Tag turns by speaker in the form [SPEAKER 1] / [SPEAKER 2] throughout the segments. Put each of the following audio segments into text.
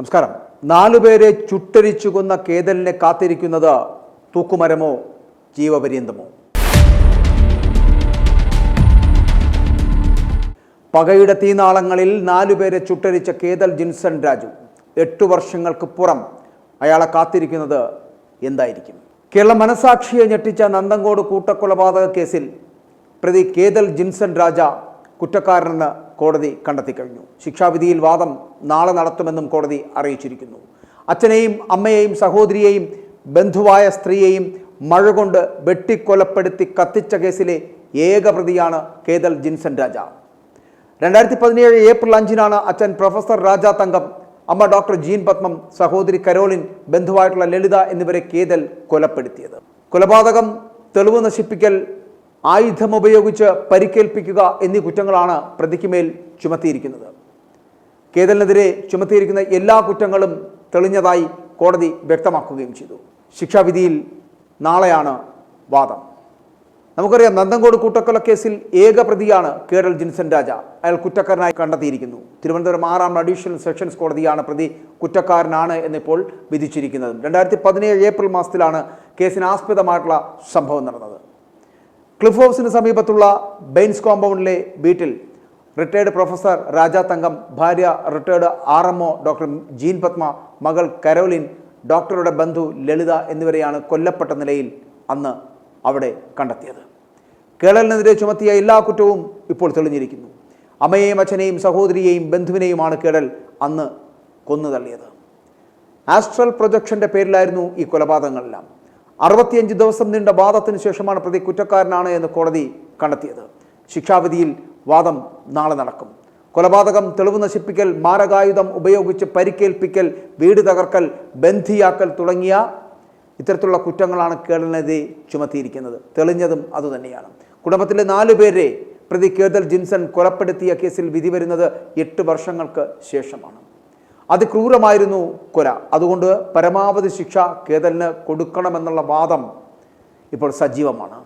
[SPEAKER 1] നമസ്കാരം. 4 പേരെ ചുട്ടരിച്ചു കൊന്ന കേതലിനെ കാത്തിരിക്കുന്നത് തൂക്കുമരമോ ജീവപര്യന്തമോ? പകയുടെ തീനാളങ്ങളിൽ 4 പേരെ ചുട്ടരിച്ച കേതൽ ജിൻസൺ രാജു 8 വർഷങ്ങൾക്ക് പുറം അയാളെ കാത്തിരിക്കുന്നത് എന്തായിരിക്കും? കേരള മനസാക്ഷിയെ ഞെട്ടിച്ച നന്തങ്കോട് കൂട്ടക്കൊലപാതക കേസിൽ പ്രതി കേതൽ ജിൻസൺ രാജ കുറ്റക്കാരനെന്ന് കോടതി കണ്ടെത്തി കഴിഞ്ഞു. ശിക്ഷാവിധിയിൽ വാദം നാളെ നടത്തുമെന്നും കോടതി അറിയിച്ചിരിക്കുന്നു. അച്ഛനെയും അമ്മയെയും സഹോദരിയെയും ബന്ധുവായ സ്ത്രീയെയും മഴ കൊണ്ട് വെട്ടിക്കൊലപ്പെടുത്തി കത്തിച്ച കേസിലെ ഏക പ്രതിയാണ് കേതൽ ജിൻസൺ രാജ. 2017 ഏപ്രിൽ 5-നാണ് അച്ഛൻ പ്രൊഫസർ രാജ തങ്കം, അമ്മ ഡോക്ടർ ജീൻ പത്മം, സഹോദരി കരോലിൻ, ബന്ധുവായിട്ടുള്ള ലളിത എന്നിവരെ കേതൽ കൊലപ്പെടുത്തിയത്. കൊലപാതകം, തെളിവ് നശിപ്പിക്കൽ, ആയുധമുപയോഗിച്ച് പരിക്കേൽപ്പിക്കുക എന്നീ കുറ്റങ്ങളാണ് പ്രതിക്ക് മേൽ ചുമത്തിയിരിക്കുന്നത്. കേതലിനെതിരെ ചുമത്തിയിരിക്കുന്ന എല്ലാ കുറ്റങ്ങളും തെളിഞ്ഞതായി കോടതി വ്യക്തമാക്കുകയും ചെയ്തു. ശിക്ഷാവിധിയിൽ നാളെയാണ് വാദം. നമുക്കറിയാം, നന്തങ്കോട് കൂട്ടക്കൊലക്കേസിൽ ഏക പ്രതിയാണ് കേതൽ ജിൻസൺ രാജ. അയാൾ കുറ്റക്കാരനായി കണ്ടെത്തിയിരിക്കുന്നു. തിരുവനന്തപുരം 6-ാം അഡീഷണൽ സെഷൻസ് കോടതിയാണ് പ്രതി കുറ്റക്കാരനാണ് എന്നിപ്പോൾ വിധിച്ചിരിക്കുന്നത്. 2017 ഏപ്രിൽ മാസത്തിലാണ് കേസിന് ആസ്പദമായിട്ടുള്ള സംഭവം നടന്നത്. ക്ലിഫ് ഹൗസിന് സമീപത്തുള്ള ബെയിൻസ് കോമ്പൗണ്ടിലെ വീട്ടിൽ റിട്ടയർഡ് പ്രൊഫസർ രാജ തങ്കം, ഭാര്യ retired RMO doctor Jean Padma, മകൾ കരോലിൻ, ഡോക്ടറുടെ ബന്ധു ലളിത എന്നിവരെയാണ് കൊല്ലപ്പെട്ട നിലയിൽ അന്ന് അവിടെ കണ്ടെത്തിയത്. കേടലിനെതിരെ ചുമത്തിയ എല്ലാ കുറ്റവും ഇപ്പോൾ തെളിഞ്ഞിരിക്കുന്നു. അമ്മയെയും അച്ഛനെയും സഹോദരിയെയും ബന്ധുവിനെയുമാണ് കേടൽ അന്ന് കൊന്നു തള്ളിയത്. ആസ്ട്രൽ പ്രൊജക്ഷന്റെ പേരിലായിരുന്നു ഈ കൊലപാതകങ്ങളെല്ലാം. 65 ദിവസം നീണ്ട വാദത്തിന് ശേഷമാണ് പ്രതി കുറ്റക്കാരനാണ് എന്ന് കോടതി കണ്ടെത്തിയത്. ശിക്ഷാവിധിയിൽ വാദം നാളെ നടക്കും. കൊലപാതകം, തെളിവ് നശിപ്പിക്കൽ, മാരകായുധം ഉപയോഗിച്ച് പരിക്കേൽപ്പിക്കൽ, വീട് തകർക്കൽ, ബന്ധിയാക്കൽ തുടങ്ങിയ ഇത്തരത്തിലുള്ള കുറ്റങ്ങളാണ് കേടലിനെതിരെ ചുമത്തിയിരിക്കുന്നത്. തെളിഞ്ഞതും അതുതന്നെയാണ്. കുടുംബത്തിലെ 4 പേരെ പ്രതി കേതൽ ജിൻസൺ കൊലപ്പെടുത്തിയ കേസിൽ വിധി വരുന്നത് 8 വർഷങ്ങൾക്ക് ശേഷമാണ്. അതിക്രൂരമായിരുന്നു കൊല. അതുകൊണ്ട് പരമാവധി ശിക്ഷ കേതലിന് കൊടുക്കണമെന്നുള്ള വാദം ഇപ്പോൾ സജീവമാണ്.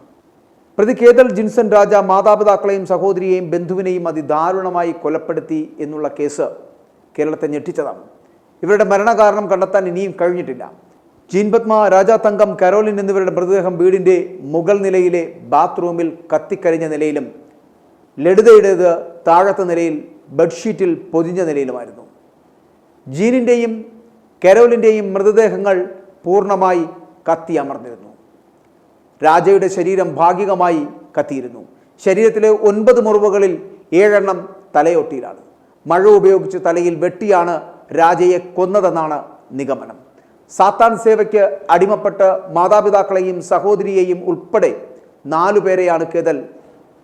[SPEAKER 1] പ്രതി കേതൽ ജിൻസൺ രാജ മാതാപിതാക്കളെയും സഹോദരിയെയും ബന്ധുവിനെയും അതിദാരുണമായി കൊലപ്പെടുത്തി എന്നുള്ള കേസ് കേരളത്തെ ഞെട്ടിച്ചതാണ്. ഇവരുടെ മരണകാരണം കണ്ടെത്താൻ ഇനിയും കഴിഞ്ഞിട്ടില്ല. ജീൻ പത്മ, രാജ തങ്കം, കരോലിൻ എന്നിവരുടെ മൃതദേഹം വീടിൻ്റെ മുകൾ നിലയിലെ ബാത്റൂമിൽ കത്തിക്കരിഞ്ഞ നിലയിലും ലളിതയുടേത് താഴത്തെ നിലയിൽ ബെഡ്ഷീറ്റിൽ പൊതിഞ്ഞ നിലയിലുമായിരുന്നു. ജീനിൻ്റെയും കരോലിൻ്റെയും മൃതദേഹങ്ങൾ പൂർണ്ണമായി കത്തിയമർന്നിരുന്നു. രാജയുടെ ശരീരം ഭാഗികമായി കത്തിയിരുന്നു. ശരീരത്തിലെ 9 മുറിവുകളിൽ 7 തലയോട്ടിയിലാണ്. മഴ ഉപയോഗിച്ച് തലയിൽ വെട്ടിയാണ് രാജയെ കൊന്നതെന്നാണ് നിഗമനം. സാത്താൻ സേവയ്ക്ക് അടിമപ്പെട്ട് മാതാപിതാക്കളെയും സഹോദരിയെയും ഉൾപ്പെടെ 4 പേരെയാണ് കേതൽ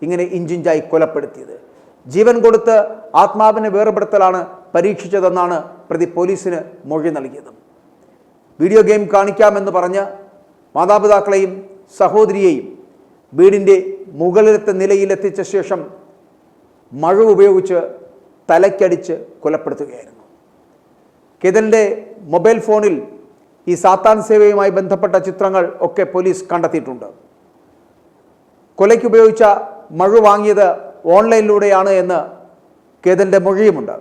[SPEAKER 1] ഇങ്ങനെ ഇഞ്ചിഞ്ചായി കൊലപ്പെടുത്തിയത്. ജീവൻ കൊടുത്ത് ആത്മാവിനെ വേർപെടുത്തലാണ് പരീക്ഷിച്ചതെന്നാണ് പ്രതി പോലീസിന് മൊഴി നൽകിയത്. വീഡിയോ ഗെയിം കാണിക്കാമെന്ന് പറഞ്ഞ് മാതാപിതാക്കളെയും സഹോദരിയെയും വീടിൻ്റെ മുകളിലത്തെ നിലയിലെത്തിച്ച ശേഷം മഴ ഉപയോഗിച്ച് തലയ്ക്കടിച്ച് കൊലപ്പെടുത്തുകയായിരുന്നു. കേതലിൻ്റെ മൊബൈൽ ഫോണിൽ ഈ സാത്താൻ സേവയുമായി ബന്ധപ്പെട്ട ചിത്രങ്ങൾ ഒക്കെ പോലീസ് കണ്ടെത്തിയിട്ടുണ്ട്. കൊലയ്ക്ക് ഉപയോഗിച്ച മഴ വാങ്ങിയത് ഓൺലൈനിലൂടെയാണ് എന്ന് കേതലിൻ്റെ മൊഴിയുമുണ്ട്.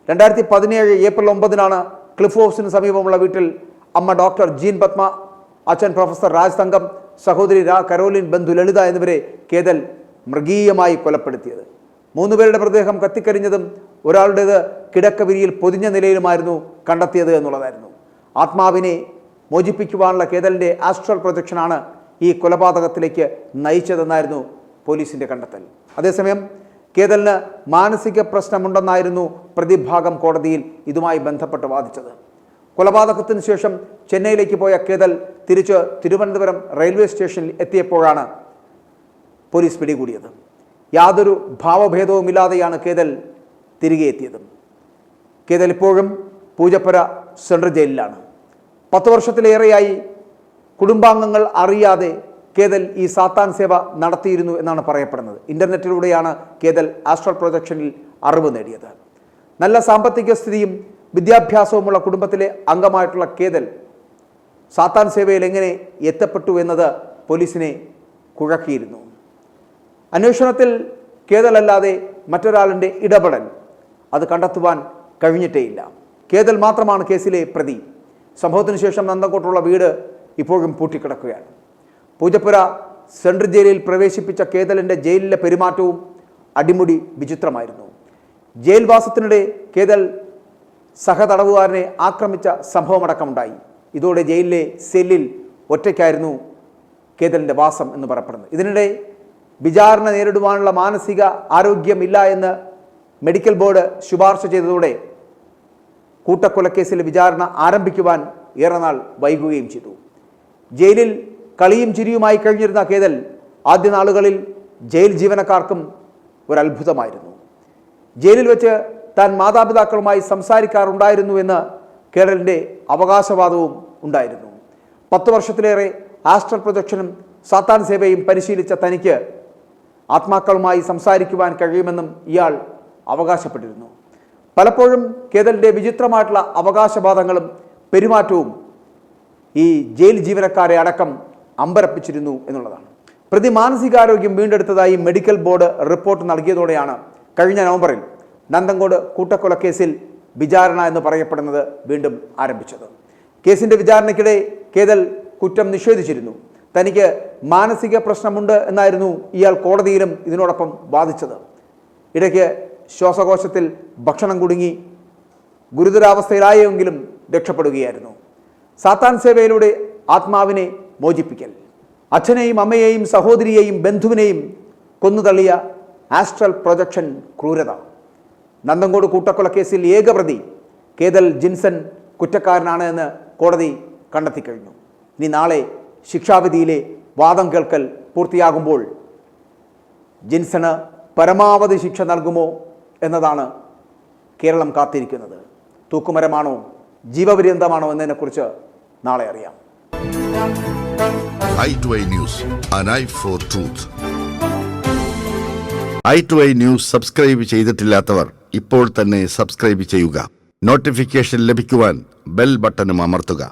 [SPEAKER 1] 2017 ഏപ്രിൽ 9-നാണ് ക്ലിഫ് ഹൗസിന് സമീപമുള്ള വീട്ടിൽ അമ്മ ഡോക്ടർ ജീൻ പത്മ, അച്ഛൻ പ്രൊഫസർ രാജ തങ്കം, സഹോദരി കരോലിൻ, ബന്ധു ലളിത എന്നിവരെ കേതൽ മൃഗീയമായി കൊലപ്പെടുത്തിയത്. 3 പേരുടെ മൃതദേഹം കത്തിക്കരിഞ്ഞതും ഒരാളുടേത് കിടക്കവിരിയിൽ പൊതിഞ്ഞ നിലയിലുമായിരുന്നു കണ്ടെത്തിയത് എന്നുള്ളതായിരുന്നു. ആത്മാവിനെ മോചിപ്പിക്കുവാനുള്ള കേതലിൻ്റെ ആസ്ട്രൽ പ്രൊജക്ഷനാണ് ഈ കൊലപാതകത്തിലേക്ക് നയിച്ചതെന്നായിരുന്നു പോലീസിൻ്റെ കണ്ടെത്തൽ. അതേസമയം കേതലിന് മാനസിക പ്രശ്നമുണ്ടെന്നായിരുന്നു പ്രതിഭാഗം കോടതിയിൽ ഇതുമായി ബന്ധപ്പെട്ട് വാദിച്ചത്. കൊലപാതകത്തിന് ശേഷം ചെന്നൈയിലേക്ക് പോയ കേതൽ തിരിച്ച് തിരുവനന്തപുരം റെയിൽവേ സ്റ്റേഷനിൽ എത്തിയപ്പോഴാണ് പോലീസ് പിടികൂടിയത്. യാതൊരു ഭാവഭേദവുമില്ലാതെയാണ് കേതൽ തിരികെ എത്തിയത്. കേതൽ ഇപ്പോഴും പൂജപ്പുര സെൻട്രൽ ജയിലിലാണ്. 10 വർഷത്തിലേറെയായി കുടുംബാംഗങ്ങൾ അറിയാതെ കേതൽ ഈ സാത്താൻ സേവ നടത്തിയിരുന്നു എന്നാണ് പറയപ്പെടുന്നത്. ഇൻ്റർനെറ്റിലൂടെയാണ് കേതൽ ആസ്ട്രൽ പ്രൊജക്ഷനിൽ അറിവ് നേടിയത്. നല്ല സാമ്പത്തിക സ്ഥിതിയും വിദ്യാഭ്യാസവുമുള്ള കുടുംബത്തിലെ അംഗമായിട്ടുള്ള കേതൽ സാത്താൻ സേവയിൽ എങ്ങനെ എത്തപ്പെട്ടു എന്നത് പോലീസിനെ കുഴക്കിയിരുന്നു. അന്വേഷണത്തിൽ കേതലല്ലാതെ മറ്റൊരാളിൻ്റെ ഇടപെടൽ അത് കണ്ടെത്തുവാൻ കഴിഞ്ഞിട്ടേയില്ല. കേതൽ മാത്രമാണ് കേസിലെ പ്രതി. സംഭവത്തിന് ശേഷം നന്ദൻകോട്ടുള്ള വീട് ഇപ്പോഴും പൂട്ടിക്കിടക്കുകയാണ്. പൂജപ്പുര സെൻട്രൽ ജയിലിൽ പ്രവേശിപ്പിച്ച കേതലിൻ്റെ ജയിലിലെ പെരുമാറ്റവും അടിമുടി വിചിത്രമായിരുന്നു. ജയിൽവാസത്തിനിടെ കേതൽ സഹതടവുകാരനെ ആക്രമിച്ച സംഭവമടക്കമുണ്ടായി. ഇതോടെ ജയിലിലെ സെല്ലിൽ ഒറ്റയ്ക്കായിരുന്നു കേതലിൻ്റെ വാസം എന്ന് പറയപ്പെടുന്നത്. ഇതിനിടെ വിചാരണ നേരിടുവാനുള്ള മാനസിക ആരോഗ്യമില്ല എന്ന് മെഡിക്കൽ ബോർഡ് ശുപാർശ ചെയ്തതോടെ കൂട്ടക്കൊലക്കേസിലെ വിചാരണ ആരംഭിക്കുവാൻ ഏറെ നാൾ വൈകുകയും ചെയ്തു. ജയിലിൽ കളിയും ചിരിയുമായി കഴിഞ്ഞിരുന്ന കേതൽ ആദ്യ നാളുകളിൽ ജയിൽ ജീവനക്കാർക്കും ഒരത്ഭുതമായിരുന്നു. ജയിലിൽ വെച്ച് താൻ മാതാപിതാക്കളുമായി സംസാരിക്കാറുണ്ടായിരുന്നു എന്ന് കേതലിൻ്റെ അവകാശവാദവും ഉണ്ടായിരുന്നു. 10 വർഷത്തിലേറെ ആസ്ട്രൽ പ്രൊജക്ഷനും സാത്താൻ സേവയും പരിശീലിച്ച തനിക്ക് ആത്മാക്കളുമായി സംസാരിക്കുവാൻ കഴിയുമെന്നും ഇയാൾ അവകാശപ്പെട്ടിരുന്നു. പലപ്പോഴും കേതലിൻ്റെ വിചിത്രമായിട്ടുള്ള അവകാശവാദങ്ങളും പെരുമാറ്റവും ഈ ജയിൽ ജീവനക്കാരെ അടക്കം അമ്പരപ്പിച്ചിരുന്നു എന്നുള്ളതാണ്. പ്രതി മാനസികാരോഗ്യം വീണ്ടെടുത്തതായി മെഡിക്കൽ ബോർഡ് റിപ്പോർട്ട് നൽകിയതോടെയാണ് കഴിഞ്ഞ നവംബറിൽ നന്ദൻകോട് കൂട്ടക്കൊലക്കേസിൽ വിചാരണ എന്ന് പറയപ്പെടുന്നത് വീണ്ടും ആരംഭിച്ചത്. കേസിൻ്റെ വിചാരണയ്ക്കിടെ കേതൽ കുറ്റം നിഷേധിച്ചിരുന്നു. തനിക്ക് മാനസിക പ്രശ്നമുണ്ട് എന്നായിരുന്നു ഇയാൾ കോടതിയിലും ഇതിനോടൊപ്പം വാദിച്ചത്. ഇടയ്ക്ക് ശ്വാസകോശത്തിൽ ഭക്ഷണം കുടുങ്ങി ഗുരുതരാവസ്ഥയിലായെങ്കിലും രക്ഷപ്പെടുകയായിരുന്നു. സാത്താൻ സേവയിലൂടെ ആത്മാവിനെ മോചിപ്പിക്കൽ, അച്ഛനെയും അമ്മയെയും സഹോദരിയെയും ബന്ധുവിനെയും കൊന്നുതള്ളിയ ആസ്ട്രൽ പ്രൊജക്ഷൻ ക്രൂരത. നന്ദൻകോട് കൂട്ടക്കൊലക്കേസിൽ ഏകപ്രതി കേതൽ ജിൻസൺ കുറ്റക്കാരനാണ് എന്ന് കോടതി കണ്ടെത്തിക്കഴിഞ്ഞു. ഇനി നാളെ ശിക്ഷാവിധിയിലെ വാദം കേൾക്കൽ പൂർത്തിയാകുമ്പോൾ ജിൻസണ് പരമാവധി ശിക്ഷ നൽകുമോ എന്നതാണ് കേരളം കാത്തിരിക്കുന്നത്. തൂക്കുമരമാണോ ജീവപര്യന്തമാണോ എന്നതിനെക്കുറിച്ച് നാളെ അറിയാം.
[SPEAKER 2] i2i News, an eye for truth. i2i News subscribe ചെയ്തിട്ടില്ലാത്തവർ ഇപ്പോൾ തന്നെ സബ്സ്ക്രൈബ് ചെയ്യുക. നോട്ടിഫിക്കേഷൻ ലഭിക്കുവാൻ ബെൽ ബട്ടണും അമർത്തുക.